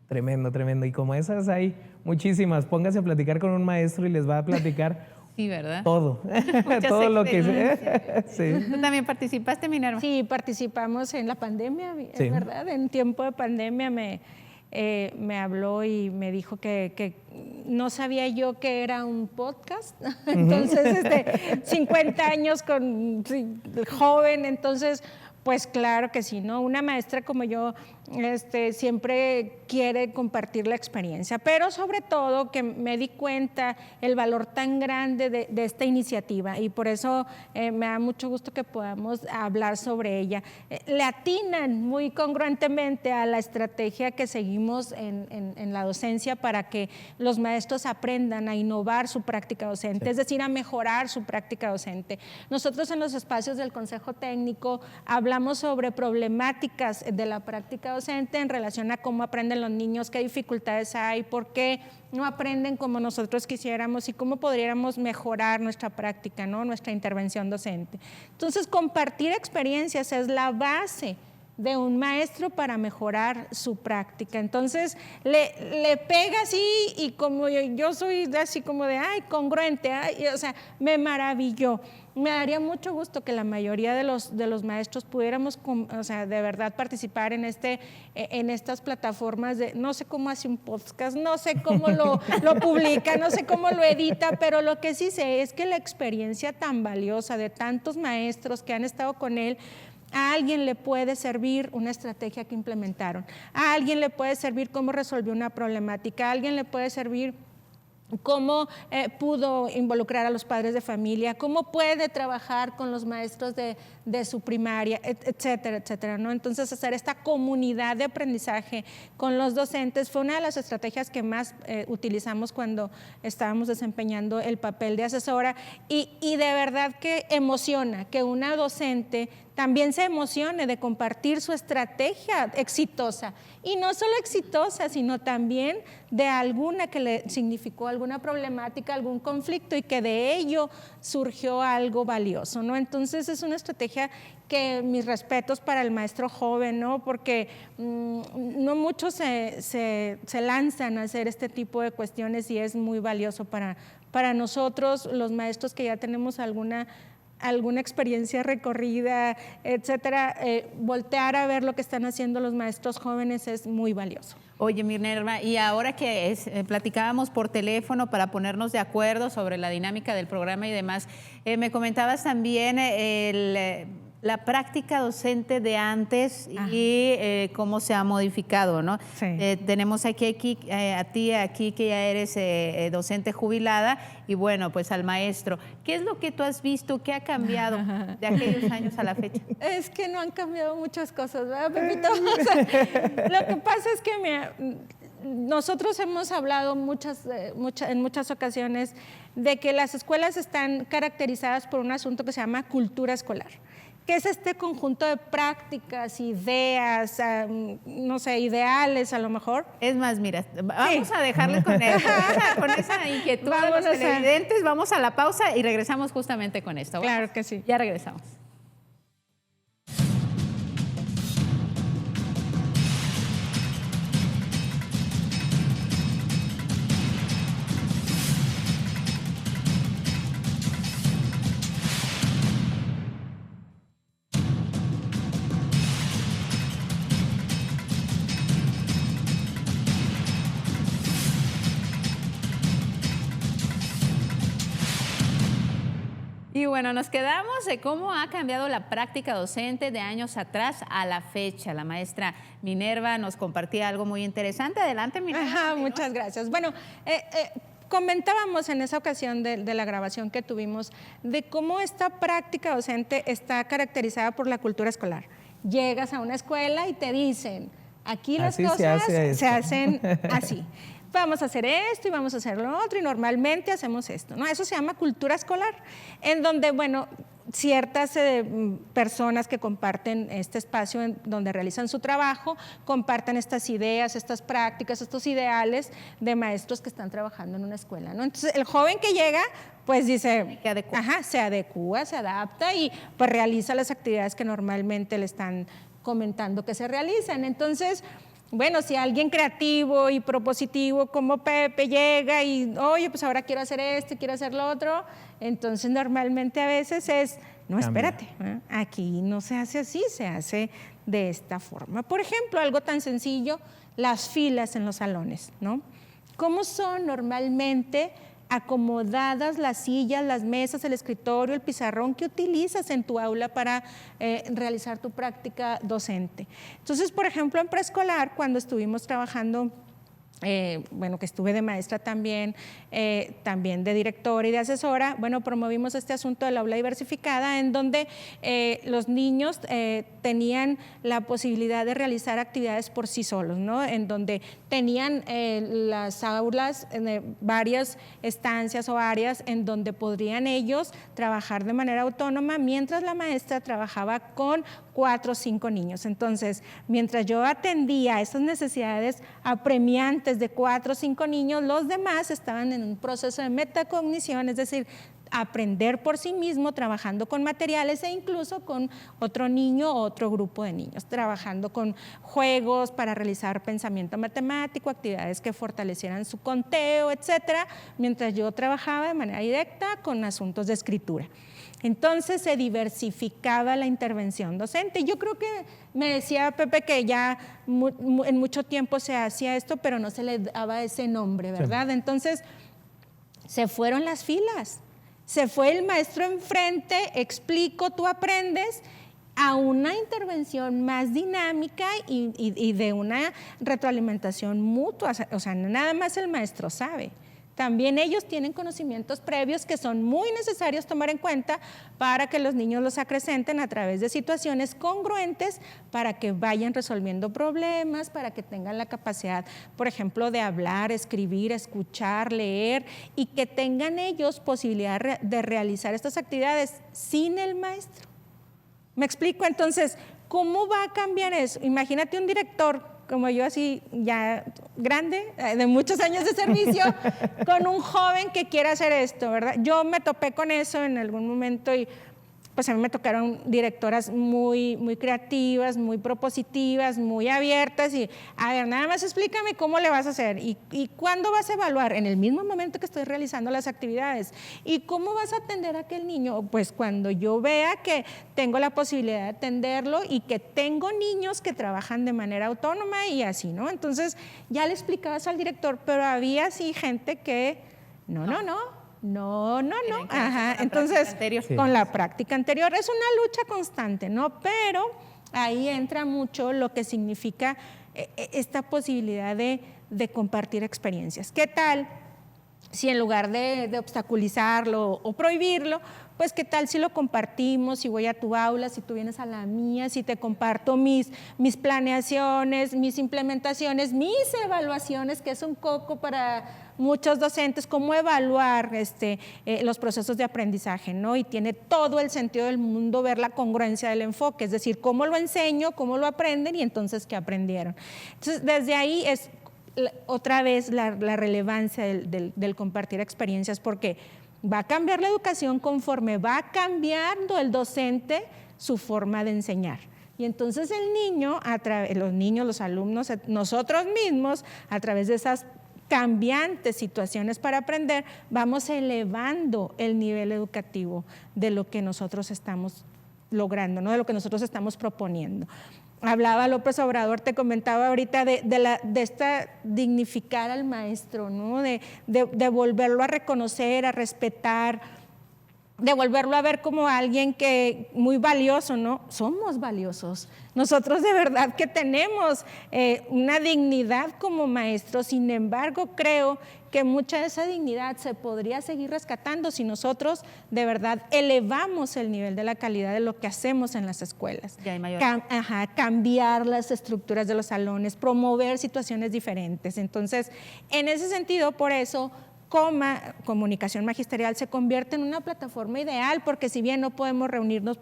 S3: tremendo, tremendo. Y como esas hay muchísimas, póngase a platicar con un maestro y les va a platicar
S1: sí, ¿verdad?
S3: todo. Todo lo que sea. Sí.
S1: ¿Tú también participaste, Minerva?
S2: Sí, participamos en la pandemia,
S3: Sí.
S2: ¿verdad? En tiempo de pandemia me habló y me dijo que no sabía yo que era un podcast. Entonces, 50 años joven, entonces, pues claro que sí, ¿no? Una maestra como yo siempre quiere compartir la experiencia, pero sobre todo que me di cuenta el valor tan grande de esta iniciativa y por eso me da mucho gusto que podamos hablar sobre ella. Le atinan muy congruentemente a la estrategia que seguimos en la docencia para que los maestros aprendan a innovar su práctica docente, sí. Es decir, a mejorar su práctica docente. Nosotros en los espacios del Consejo Técnico hablamos sobre problemáticas de la práctica docente en relación a cómo aprenden los niños, qué dificultades hay, por qué no aprenden como nosotros quisiéramos y cómo podríamos mejorar nuestra práctica, ¿no? Nuestra intervención docente. Entonces, compartir experiencias es la base de un maestro para mejorar su práctica. Entonces, le pega así y como yo soy así como de, congruente, o sea, me maravilló. Me daría mucho gusto que la mayoría de los maestros pudiéramos, o sea, de verdad participar en estas plataformas de, no sé cómo hace un podcast, no sé cómo lo publica, no sé cómo lo edita, pero lo que sí sé es que la experiencia tan valiosa de tantos maestros que han estado con él, a alguien le puede servir una estrategia que implementaron, a alguien le puede servir cómo resolvió una problemática, a alguien le puede servir cómo pudo involucrar a los padres de familia, cómo puede trabajar con los maestros de su primaria, etcétera, etcétera, ¿no? Entonces, hacer esta comunidad de aprendizaje con los docentes fue una de las estrategias que más utilizamos cuando estábamos desempeñando el papel de asesora y de verdad que emociona que una docente también se emocione de compartir su estrategia exitosa. Y no solo exitosa, sino también de alguna que le significó alguna problemática, algún conflicto y que de ello surgió algo valioso, ¿no? Entonces es una estrategia que mis respetos para el maestro joven, ¿no? Porque no muchos se lanzan a hacer este tipo de cuestiones y es muy valioso para nosotros, los maestros que ya tenemos alguna experiencia recorrida, etcétera, voltear a ver lo que están haciendo los maestros jóvenes es muy valioso.
S1: Oye, Minerva, y ahora que platicábamos por teléfono para ponernos de acuerdo sobre la dinámica del programa y demás, me comentabas también la práctica docente de antes y cómo se ha modificado, ¿no?
S2: Sí.
S1: Tenemos aquí a ti aquí que ya eres docente jubilada y bueno, pues al maestro. ¿Qué es lo que tú has visto? ¿Qué ha cambiado de aquellos años a la fecha?
S2: Es que no han cambiado muchas cosas, ¿verdad, Pepito? O sea, lo que pasa es que nosotros hemos hablado en muchas ocasiones de que las escuelas están caracterizadas por un asunto que se llama cultura escolar, que es este conjunto de prácticas, ideas, no sé, ideales a lo mejor.
S1: Es más, mira, vamos a dejarles con esa inquietud a los televidentes, vamos a la pausa y regresamos justamente con esto. ¿Vamos?
S2: Claro que sí.
S1: Ya regresamos. Y bueno, nos quedamos de cómo ha cambiado la práctica docente de años atrás a la fecha. La maestra Minerva nos compartía algo muy interesante. Adelante, Minerva.
S2: Ajá, muchas gracias. Bueno, comentábamos en esa ocasión de la grabación que tuvimos de cómo esta práctica docente está caracterizada por la cultura escolar. Llegas a una escuela y te dicen, aquí las cosas se hacen así. Vamos a hacer esto y vamos a hacer lo otro y normalmente hacemos esto, ¿no? Eso se llama cultura escolar, en donde, bueno, ciertas personas que comparten este espacio en donde realizan su trabajo, comparten estas ideas, estas prácticas, estos ideales de maestros que están trabajando en una escuela, ¿no? Entonces, el joven que llega, pues dice, se adecúa, se adapta y pues realiza las actividades que normalmente le están comentando que se realizan. Entonces, bueno, si alguien creativo y propositivo como Pepe llega y, oye, pues ahora quiero hacer esto, quiero hacer lo otro, entonces normalmente a veces es, no, espérate, aquí no se hace así, se hace de esta forma. Por ejemplo, algo tan sencillo, las filas en los salones, ¿no? ¿Cómo son normalmente acomodadas las sillas, las mesas, el escritorio, el pizarrón que utilizas en tu aula para realizar tu práctica docente? Entonces, por ejemplo, en preescolar, cuando estuvimos trabajando, bueno, que estuve de maestra también, también de directora y de asesora, bueno, promovimos este asunto del aula diversificada en donde los niños tenían la posibilidad de realizar actividades por sí solos, ¿no? En donde tenían las aulas, varias estancias o áreas en donde podrían ellos trabajar de manera autónoma mientras la maestra trabajaba con 4 o 5 niños. Entonces, mientras yo atendía esas necesidades apremiantes de 4 o 5 niños, los demás estaban en un proceso de metacognición, es decir, aprender por sí mismo, trabajando con materiales e incluso con otro niño o otro grupo de niños, trabajando con juegos para realizar pensamiento matemático, actividades que fortalecieran su conteo, etcétera, mientras yo trabajaba de manera directa con asuntos de escritura. Entonces se diversificaba la intervención docente. Yo creo que me decía Pepe que ya en mucho tiempo se hacía esto, pero no se le daba ese nombre, ¿verdad? Sí. Entonces se fueron las filas, se fue el maestro enfrente, explico, tú aprendes, a una intervención más dinámica y de una retroalimentación mutua. O sea, no nada más el maestro sabe. También ellos tienen conocimientos previos que son muy necesarios tomar en cuenta para que los niños los acrecenten a través de situaciones congruentes para que vayan resolviendo problemas, para que tengan la capacidad, por ejemplo, de hablar, escribir, escuchar, leer y que tengan ellos posibilidad de realizar estas actividades sin el maestro. ¿Me explico? Entonces, ¿cómo va a cambiar eso? Imagínate un director como yo, así ya grande, de muchos años de servicio, con un joven que quiera hacer esto, ¿verdad? Yo me topé con eso en algún momento y pues a mí me tocaron directoras muy, muy creativas, muy propositivas, muy abiertas y, a ver, nada más explícame cómo le vas a hacer y cuándo vas a evaluar, en el mismo momento que estoy realizando las actividades, y cómo vas a atender a aquel niño, pues cuando yo vea que tengo la posibilidad de atenderlo y que tengo niños que trabajan de manera autónoma y así, ¿no? Entonces ya le explicabas al director, pero había así gente que no. Ajá. Entonces, con la práctica anterior es una lucha constante, ¿no? Pero ahí entra mucho lo que significa esta posibilidad de compartir experiencias. ¿Qué tal si en lugar de obstaculizarlo o prohibirlo, pues qué tal si lo compartimos, si voy a tu aula, si tú vienes a la mía, si te comparto mis planeaciones, mis implementaciones, mis evaluaciones, que es un coco para muchos docentes, cómo evaluar los procesos de aprendizaje, ¿no? Y tiene todo el sentido del mundo ver la congruencia del enfoque, es decir, cómo lo enseño, cómo lo aprenden y entonces qué aprendieron. Entonces, desde ahí es otra vez la relevancia del compartir experiencias, porque va a cambiar la educación conforme va cambiando el docente su forma de enseñar. Y entonces el niño, los niños, los alumnos, nosotros mismos, a través de esas cambiantes situaciones para aprender, vamos elevando el nivel educativo de lo que nosotros estamos logrando, ¿no? De lo que nosotros estamos proponiendo. Hablaba López Obrador, te comentaba ahorita de esta dignificar al maestro, ¿no? De volverlo a reconocer, a respetar, de volverlo a ver como alguien que muy valioso, ¿no? Somos valiosos. Nosotros de verdad que tenemos una dignidad como maestros. Sin embargo, creo que mucha de esa dignidad se podría seguir rescatando si nosotros de verdad elevamos el nivel de la calidad de lo que hacemos en las escuelas.
S1: Ya hay mayor.
S2: Cambiar las estructuras de los salones, promover situaciones diferentes. Entonces, en ese sentido, por eso Comunicación Magisterial se convierte en una plataforma ideal, porque si bien no podemos reunirnos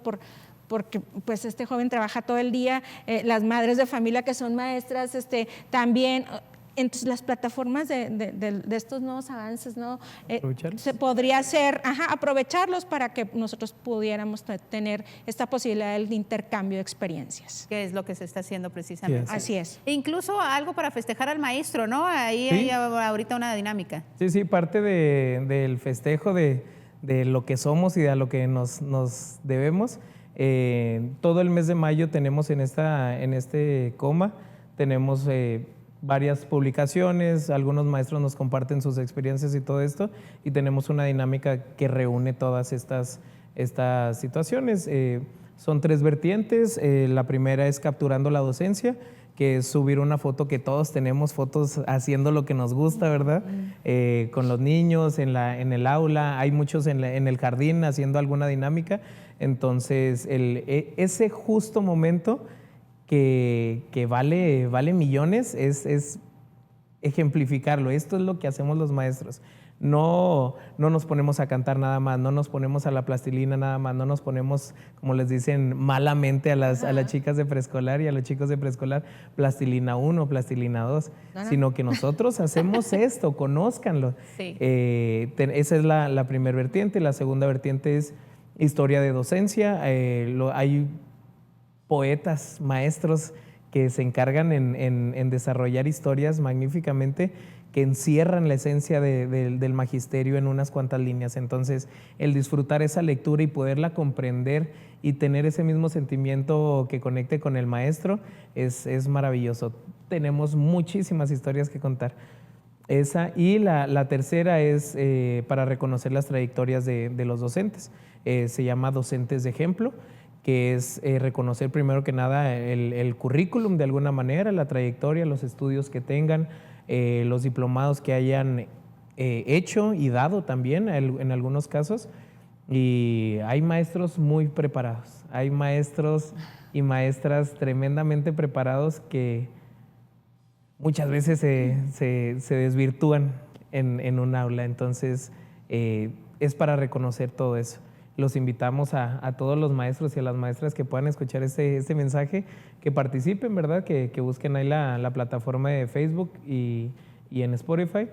S2: porque pues este joven trabaja todo el día, las madres de familia que son maestras también, entonces las plataformas de estos nuevos avances, ¿no? Se podría hacer, aprovecharlos para que nosotros pudiéramos tener esta posibilidad del intercambio de experiencias.
S1: Que es lo que se está haciendo precisamente.
S3: Sí,
S2: así es.
S1: E incluso algo para festejar al maestro, ¿no? Ahí
S3: Sí.
S1: hay ahorita una dinámica.
S3: Sí, parte del festejo de lo que somos y de a lo que nos debemos. Todo el mes de mayo tenemos en este coma, tenemos varias publicaciones, algunos maestros nos comparten sus experiencias y todo esto, y tenemos una dinámica que reúne todas estas situaciones. Son 3 vertientes. La primera es capturando la docencia, que es subir una foto, que todos tenemos fotos haciendo lo que nos gusta, ¿verdad? Con los niños, en el aula, hay muchos en el jardín haciendo alguna dinámica. Entonces, ese justo momento que vale millones es ejemplificarlo. Esto es lo que hacemos los maestros. No nos ponemos a cantar nada más, no nos ponemos a la plastilina nada más, no nos ponemos, como les dicen malamente a las chicas de preescolar y a los chicos de preescolar, plastilina 1, plastilina 2, sino que nosotros hacemos esto, conózcanlo.
S1: Sí.
S3: Esa es la primera vertiente. La segunda vertiente es historia de docencia. Hay poetas, maestros que se encargan en desarrollar historias magníficamente, que encierran la esencia del magisterio en unas cuantas líneas. Entonces, el disfrutar esa lectura y poderla comprender y tener ese mismo sentimiento que conecte con el maestro es maravilloso. Tenemos muchísimas historias que contar. Esa, y la tercera es para reconocer las trayectorias de los docentes. Se llama Docentes de Ejemplo, que es reconocer primero que nada el currículum de alguna manera, la trayectoria, los estudios que tengan, los diplomados que hayan hecho y dado también en algunos casos. Y hay maestros muy preparados, hay maestros y maestras tremendamente preparados que muchas veces se desvirtúan en un aula. Entonces, es para reconocer todo eso. Los invitamos a todos los maestros y a las maestras que puedan escuchar este mensaje, que participen, ¿verdad? Que busquen ahí la plataforma de Facebook y en Spotify,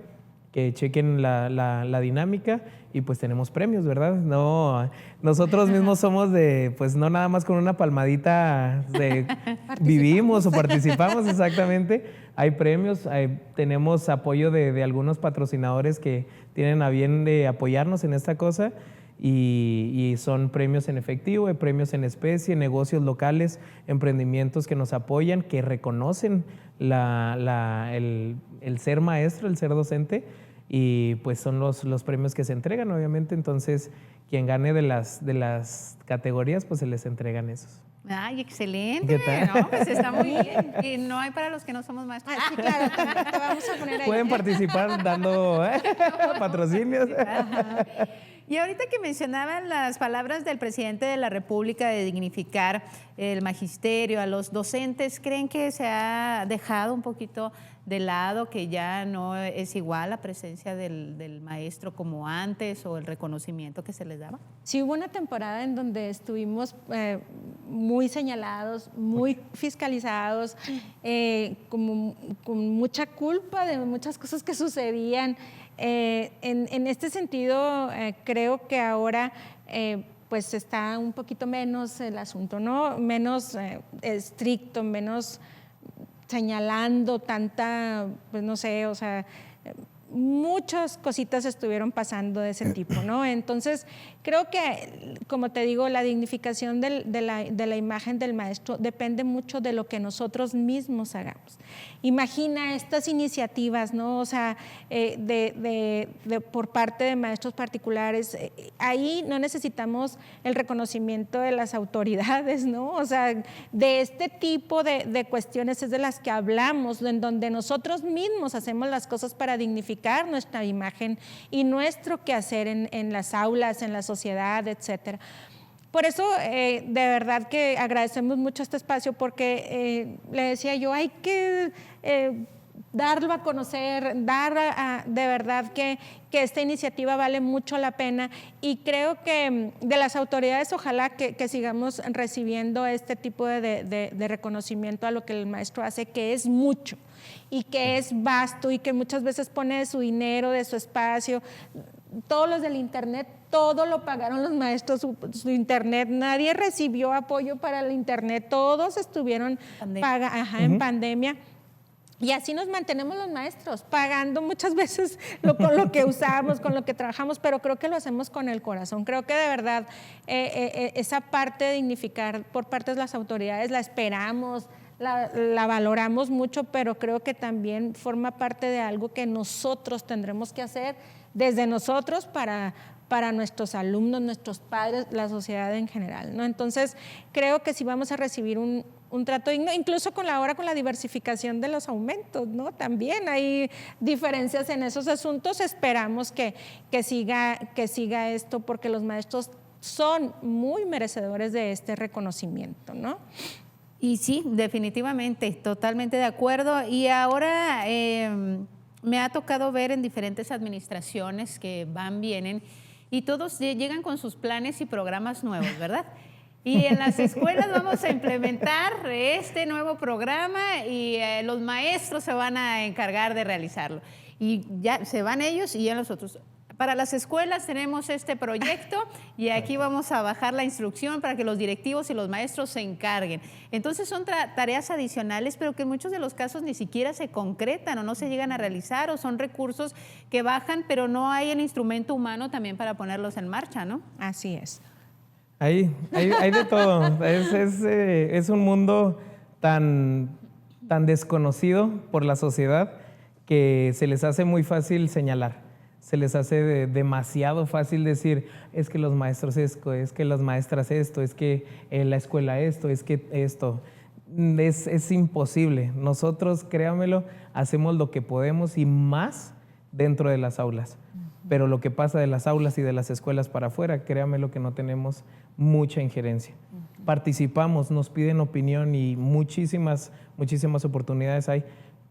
S3: que chequen la dinámica, y pues tenemos premios, ¿verdad? No, nosotros mismos somos pues no nada más con una palmadita vivimos o participamos, exactamente. Hay premios, tenemos apoyo de algunos patrocinadores que tienen a bien de apoyarnos en esta cosa. Y son premios en efectivo, premios en especie, negocios locales, emprendimientos que nos apoyan, que reconocen el ser maestro, el ser docente, y pues son los premios que se entregan, obviamente. Entonces, quien gane de las categorías, pues se les entregan esos.
S1: Ay, excelente. No, pues está muy bien. Y no hay para los que no somos maestros.
S2: Sí, claro, te vamos a poner ahí.
S3: Pueden participar dando patrocinios.
S1: Ajá. Y ahorita que mencionaban las palabras del presidente de la República de dignificar el magisterio, a los docentes, ¿creen que se ha dejado un poquito de lado, que ya no es igual la presencia del maestro como antes, o el reconocimiento que se les daba?
S2: Sí, hubo una temporada en donde estuvimos muy señalados, muy fiscalizados, con mucha culpa de muchas cosas que sucedían. En este sentido, creo que ahora pues está un poquito menos el asunto, ¿no? Menos estricto, menos señalando tanta, pues no sé, o sea, muchas cositas estuvieron pasando de ese tipo, ¿no? Entonces, creo que, como te digo, la dignificación de la imagen del maestro depende mucho de lo que nosotros mismos hagamos. Imagina estas iniciativas, ¿no? O sea, por parte de maestros particulares. Ahí no necesitamos el reconocimiento de las autoridades, ¿no? O sea, de este tipo de cuestiones es de las que hablamos, en donde nosotros mismos hacemos las cosas para dignificar nuestra imagen y nuestro quehacer en las aulas, en la sociedad, etcétera. Por eso, de verdad que agradecemos mucho este espacio, porque le decía yo, hay que darlo a conocer, de verdad que esta iniciativa vale mucho la pena, y creo que de las autoridades ojalá que sigamos recibiendo este tipo de reconocimiento a lo que el maestro hace, que es mucho y que es vasto y que muchas veces pone de su dinero, de su espacio. Todos los del internet, todo lo pagaron los maestros, su internet, nadie recibió apoyo para el internet, todos estuvieron en pandemia. Y así nos mantenemos los maestros, pagando muchas veces con lo que usamos, con lo que trabajamos, pero creo que lo hacemos con el corazón. Creo que de verdad esa parte de dignificar por parte de las autoridades la esperamos, la valoramos mucho, pero creo que también forma parte de algo que nosotros tendremos que hacer desde nosotros para nuestros alumnos, nuestros padres, la sociedad en general, ¿no? Entonces, creo que si vamos a recibir un trato digno, incluso ahora con la diversificación de los aumentos, ¿no? También hay diferencias en esos asuntos. Esperamos que siga esto, porque los maestros son muy merecedores de este reconocimiento, ¿no?
S1: Y sí, definitivamente, totalmente de acuerdo. Y ahora me ha tocado ver en diferentes administraciones que vienen, y todos llegan con sus planes y programas nuevos, ¿verdad? Y en las escuelas vamos a implementar este nuevo programa y los maestros se van a encargar de realizarlo. Y ya se van ellos y ya nosotros. Para las escuelas tenemos este proyecto y aquí vamos a bajar la instrucción para que los directivos y los maestros se encarguen. Entonces son tareas adicionales, pero que en muchos de los casos ni siquiera se concretan o no se llegan a realizar, o son recursos que bajan, pero no hay el instrumento humano también para ponerlos en marcha, ¿no?
S2: Así es.
S3: Hay de todo. Es un mundo tan desconocido por la sociedad que se les hace muy fácil señalar. Se les hace demasiado fácil decir, es que los maestros esto, es que las maestras esto, es que la escuela esto, es que esto. Es imposible. Nosotros, créamelo, hacemos lo que podemos y más dentro de las aulas. Pero lo que pasa de las aulas y de las escuelas para afuera, créamelo que no tenemos mucha injerencia. Participamos, nos piden opinión y muchísimas oportunidades hay,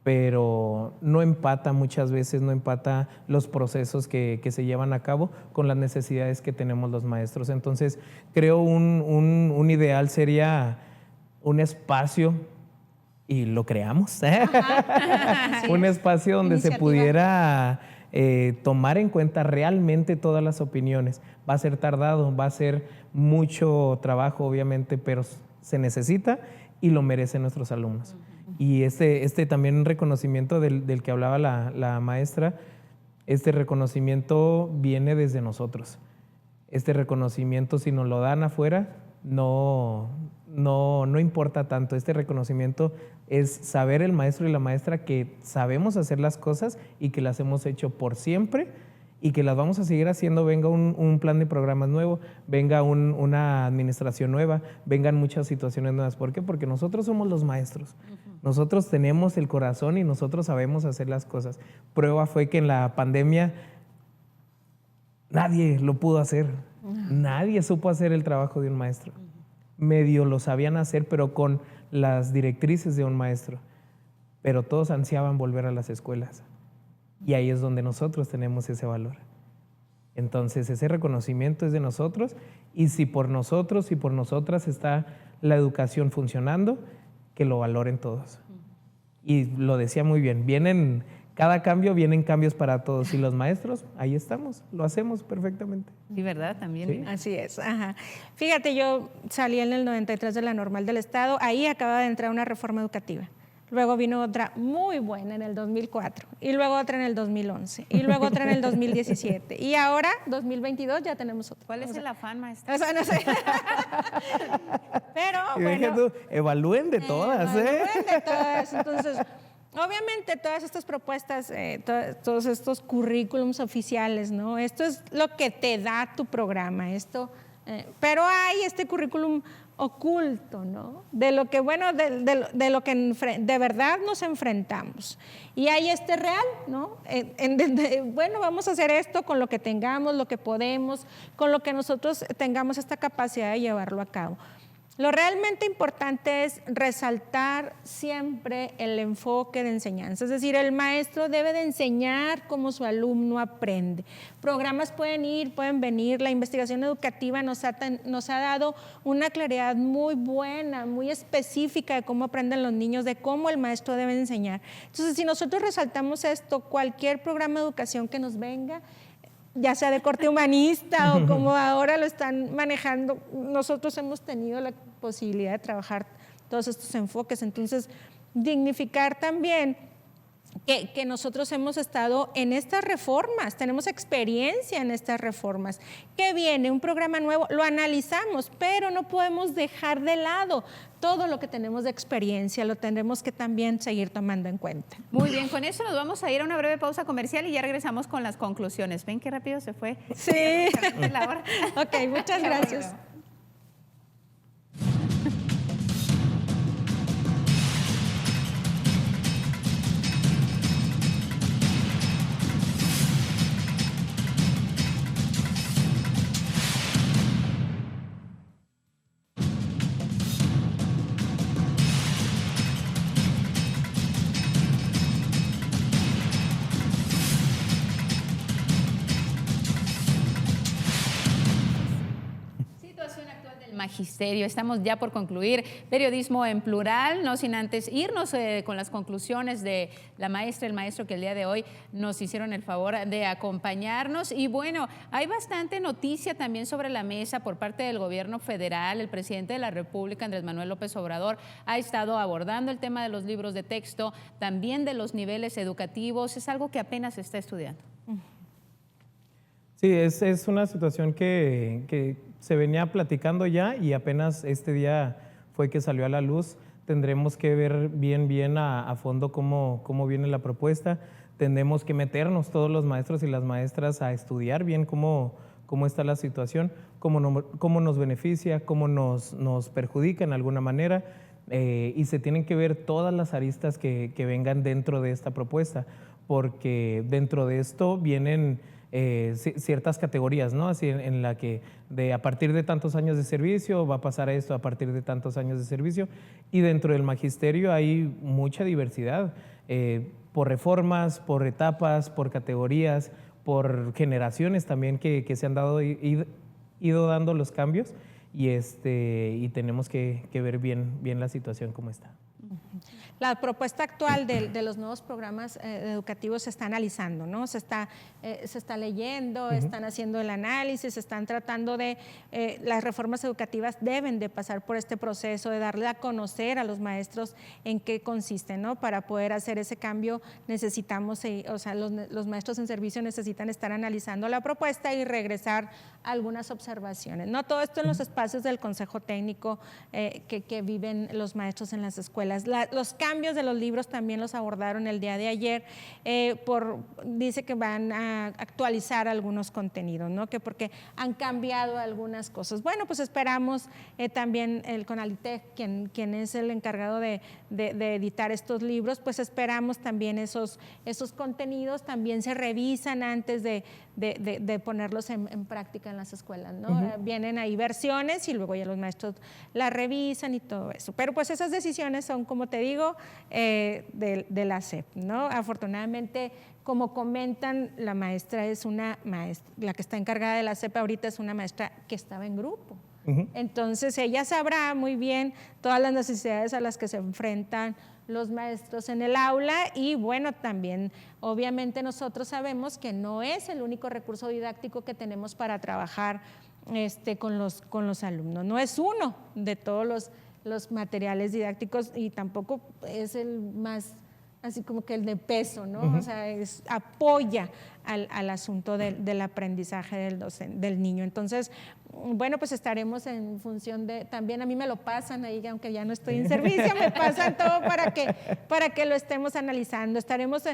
S3: pero no empata muchas veces, no empata los procesos que se llevan a cabo con las necesidades que tenemos los maestros. Entonces, creo un ideal sería un espacio, y lo creamos, un espacio donde se pudiera tomar en cuenta realmente todas las opiniones. Va a ser tardado, va a ser mucho trabajo, obviamente, pero se necesita y lo merecen nuestros alumnos. Y este también reconocimiento del que hablaba la maestra, este reconocimiento viene desde nosotros. Este reconocimiento, si nos lo dan afuera, no importa tanto. Este reconocimiento es saber el maestro y la maestra que sabemos hacer las cosas y que las hemos hecho por siempre y que las vamos a seguir haciendo, venga un plan de programas nuevo, venga una administración nueva, vengan muchas situaciones nuevas. ¿Por qué? Porque nosotros somos los maestros. Nosotros tenemos el corazón y nosotros sabemos hacer las cosas. Prueba fue que en la pandemia nadie lo pudo hacer. Nadie supo hacer el trabajo de un maestro. Medio lo sabían hacer, pero con las directrices de un maestro. Pero todos ansiaban volver a las escuelas. Y ahí es donde nosotros tenemos ese valor. Entonces, ese reconocimiento es de nosotros, y si por nosotros y por nosotras está la educación funcionando, que lo valoren todos. Y lo decía muy bien, cada cambio vienen cambios para todos, y los maestros, ahí estamos, lo hacemos perfectamente.
S1: Sí, ¿verdad? También.
S3: Sí.
S2: Así es. Ajá. Fíjate, yo salí en el 93 de la Normal del Estado, ahí acaba de entrar una reforma educativa. luego vino otra muy buena en el 2004, y luego otra en el 2011, y luego otra en el 2017, y ahora, 2022, ya tenemos otra.
S1: ¿Cuál es el afán, maestra?
S2: O sea, no sé. Pero
S3: Y
S2: bueno.
S3: tú, evalúen de todas,
S2: Evalúen de todas. Entonces, obviamente todas estas propuestas, todos estos currículums oficiales, ¿no? Esto es lo que te da tu programa, pero hay este currículum oculto, ¿no? De lo que, bueno, de lo que de verdad nos enfrentamos. Y hay real, ¿no? Bueno, vamos a hacer esto con lo que tengamos, lo que podemos, con lo que nosotros tengamos esta capacidad de llevarlo a cabo. Lo realmente importante es resaltar siempre el enfoque de enseñanza, es decir, el maestro debe de enseñar como su alumno aprende. Programas pueden ir, pueden venir, la investigación educativa nos ha dado una claridad muy buena, muy específica de cómo aprenden los niños, de cómo el maestro debe enseñar. Entonces, si nosotros resaltamos esto, cualquier programa de educación que nos venga, ya sea de corte humanista o como ahora lo están manejando, nosotros hemos tenido la posibilidad de trabajar todos estos enfoques. Entonces, dignificar también que nosotros hemos estado en estas reformas, tenemos experiencia en estas reformas. ¿Qué viene? Un programa nuevo, lo analizamos, pero no podemos dejar de lado todo lo que tenemos de experiencia, lo tendremos que también seguir tomando en cuenta.
S1: Muy bien, con eso nos vamos a ir a una breve pausa comercial y ya regresamos con las conclusiones. ¿Ven qué rápido se fue?
S2: Sí.
S1: La hora.
S2: Ok, muchas gracias.
S1: Magisterio. Estamos ya por concluir Periodismo en Plural, no sin antes irnos con las conclusiones de la maestra, el maestro que el día de hoy nos hicieron el favor de acompañarnos. Y bueno, hay bastante noticia también sobre la mesa por parte del gobierno federal. El presidente de la República, Andrés Manuel López Obrador, ha estado abordando el tema de los libros de texto, también de los niveles educativos. Es algo que apenas se está estudiando.
S3: Sí, es una situación que se venía platicando ya y apenas este día fue que salió a la luz. Tendremos que ver bien a fondo cómo viene la propuesta. Tendremos que meternos todos los maestros y las maestras a estudiar bien cómo está la situación, cómo nos beneficia, cómo nos perjudica en alguna manera. Y se tienen que ver todas las aristas que vengan dentro de esta propuesta, porque dentro de esto vienen ciertas categorías, ¿no? Así en la que a partir de tantos años de servicio va a pasar esto, a partir de tantos años de servicio, y dentro del magisterio hay mucha diversidad, por reformas, por etapas, por categorías, por generaciones también que se han ido dando los cambios, y tenemos que ver bien la situación como está.
S2: La propuesta actual de los nuevos programas educativos se está analizando, ¿no? Se está leyendo, están haciendo el análisis, están tratando de, las reformas educativas deben de pasar por este proceso de darle a conocer a los maestros en qué consisten, ¿no? Para poder hacer ese cambio necesitamos, los maestros en servicio necesitan estar analizando la propuesta y regresar a algunas observaciones, ¿no? Todo esto en los espacios del Consejo Técnico que viven los maestros en las escuelas. Los cambios de los libros también los abordaron el día de ayer, dice que van a actualizar algunos contenidos, ¿no? Que porque han cambiado algunas cosas. Bueno, pues esperamos también el CONALITEC, quien es el encargado de editar estos libros, pues esperamos también esos contenidos también se revisan antes de ponerlos en práctica en las escuelas, ¿no? Vienen ahí versiones y luego ya los maestros las revisan y todo eso. Pero pues esas decisiones son, como te digo, de la SEP, ¿no? Afortunadamente, como comentan, la maestra es una maestra, la que está encargada de la SEP ahorita es una maestra que estaba en grupo. Entonces ella sabrá muy bien todas las necesidades a las que se enfrentan los maestros en el aula y bueno, también obviamente nosotros sabemos que no es el único recurso didáctico que tenemos para trabajar con los alumnos, no es uno de todos los materiales didácticos y tampoco es el más así como que el de peso, ¿no? O sea, apoya al asunto del aprendizaje del niño. Entonces, bueno, pues estaremos en función de, también a mí me lo pasan ahí, aunque ya no estoy en servicio, me pasan todo para que lo estemos analizando. Estaremos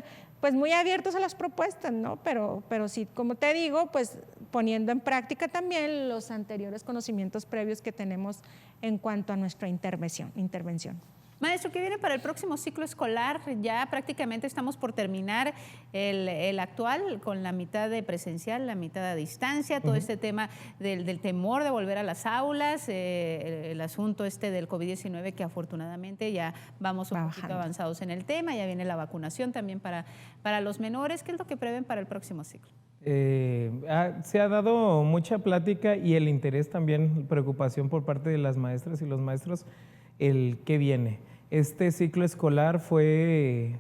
S2: pues muy abiertos a las propuestas, ¿no? Pero sí, como te digo, pues poniendo en práctica también los anteriores conocimientos previos que tenemos en cuanto a nuestra intervención.
S1: Maestro, ¿qué viene para el próximo ciclo escolar? Ya prácticamente estamos por terminar el actual con la mitad de presencial, la mitad a distancia, todo este tema del temor de volver a las aulas, el asunto del COVID-19 que afortunadamente ya vamos un poquito avanzados en el tema, ya viene la vacunación también para los menores. ¿Qué es lo que prevén para el próximo ciclo?
S3: Se ha dado mucha plática y el interés también, preocupación por parte de las maestras y los maestros, el qué viene. Este ciclo escolar fue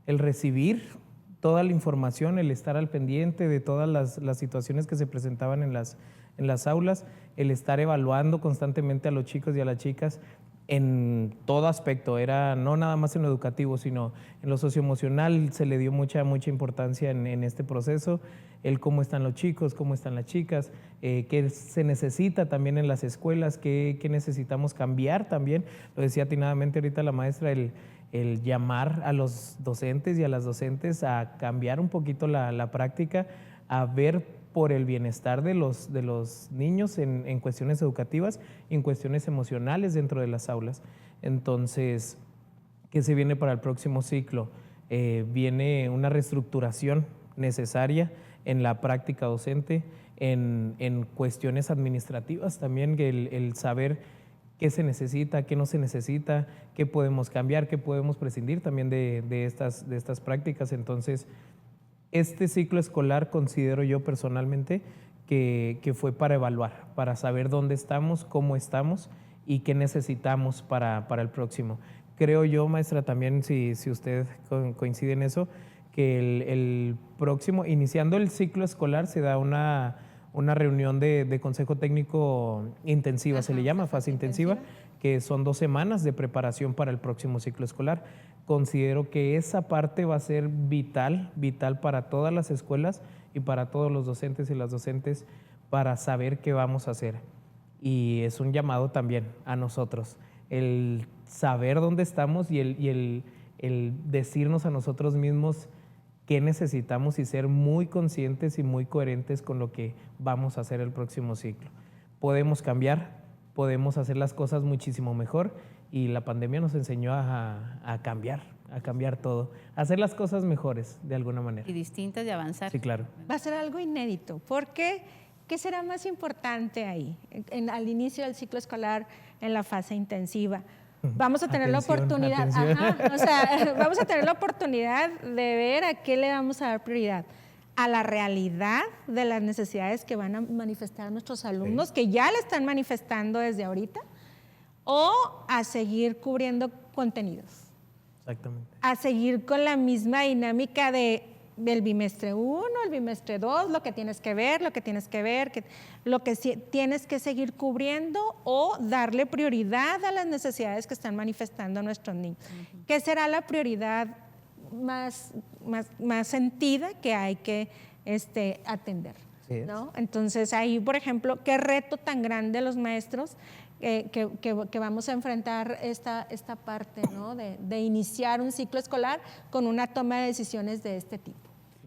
S3: el recibir toda la información, el estar al pendiente de todas las situaciones que se presentaban en las aulas, el estar evaluando constantemente a los chicos y a las chicas en todo aspecto, era no nada más en lo educativo, sino en lo socioemocional se le dio mucha importancia en este proceso, el cómo están los chicos, cómo están las chicas, qué se necesita también en las escuelas, qué necesitamos cambiar también. Lo decía atinadamente ahorita la maestra, el llamar a los docentes y a las docentes a cambiar un poquito la práctica, a ver por el bienestar de los niños en cuestiones educativas y en cuestiones emocionales dentro de las aulas. Entonces, ¿qué se viene para el próximo ciclo? Viene una reestructuración necesaria en la práctica docente, en cuestiones administrativas también, el saber qué se necesita, qué no se necesita, qué podemos cambiar, qué podemos prescindir también de estas prácticas. Entonces, este ciclo escolar considero yo personalmente que fue para evaluar, para saber dónde estamos, cómo estamos y qué necesitamos para el próximo. Creo yo, maestra, también si usted coincide en eso, que el próximo, iniciando el ciclo escolar, se da una reunión de consejo técnico intensiva, se le llama fase intensiva, que son 2 semanas de preparación para el próximo ciclo escolar. Considero que esa parte va a ser vital para todas las escuelas y para todos los docentes y las docentes para saber qué vamos a hacer. Y es un llamado también a nosotros, el saber dónde estamos y el decirnos a nosotros mismos qué necesitamos y ser muy conscientes y muy coherentes con lo que vamos a hacer el próximo ciclo. Podemos cambiar, podemos hacer las cosas muchísimo mejor y la pandemia nos enseñó a cambiar todo, a hacer las cosas mejores de alguna manera.
S1: Y distintas, de avanzar.
S3: Sí, claro.
S2: Va a ser algo inédito, porque ¿qué será más importante ahí, al inicio del ciclo escolar, en la fase intensiva? Vamos a tener la oportunidad, vamos a tener la oportunidad de ver a qué le vamos a dar prioridad, a la realidad de las necesidades que van a manifestar nuestros alumnos, que ya le están manifestando desde ahorita, o a seguir cubriendo contenidos.
S3: Exactamente.
S2: A seguir con la misma dinámica del bimestre 1, el bimestre 2, lo que tienes que ver, lo que tienes que seguir cubriendo, o darle prioridad a las necesidades que están manifestando nuestros niños. ¿Qué será la prioridad más sentida que hay que atender? ¿No? Entonces ahí, por ejemplo, qué reto tan grande los maestros que vamos a enfrentar esta parte, ¿no? de iniciar un ciclo escolar con una toma de decisiones de este tipo.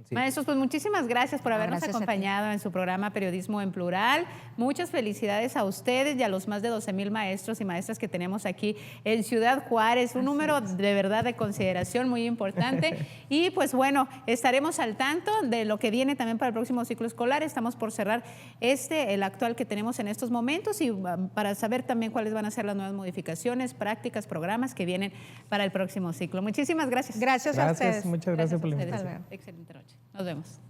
S1: Sí. Maestros, pues muchísimas gracias por habernos acompañado en su programa Periodismo en Plural. Muchas felicidades a ustedes y a los más de 12,000 maestros y maestras que tenemos aquí en Ciudad Juárez. Un número de verdad de consideración muy importante. Y pues bueno, estaremos al tanto de lo que viene también para el próximo ciclo escolar. Estamos por cerrar el actual que tenemos en estos momentos, y para saber también cuáles van a ser las nuevas modificaciones, prácticas, programas que vienen para el próximo ciclo. Muchísimas gracias.
S2: Gracias a ustedes.
S3: Muchas gracias por la invitación.
S1: Excelente noche. Nos vemos.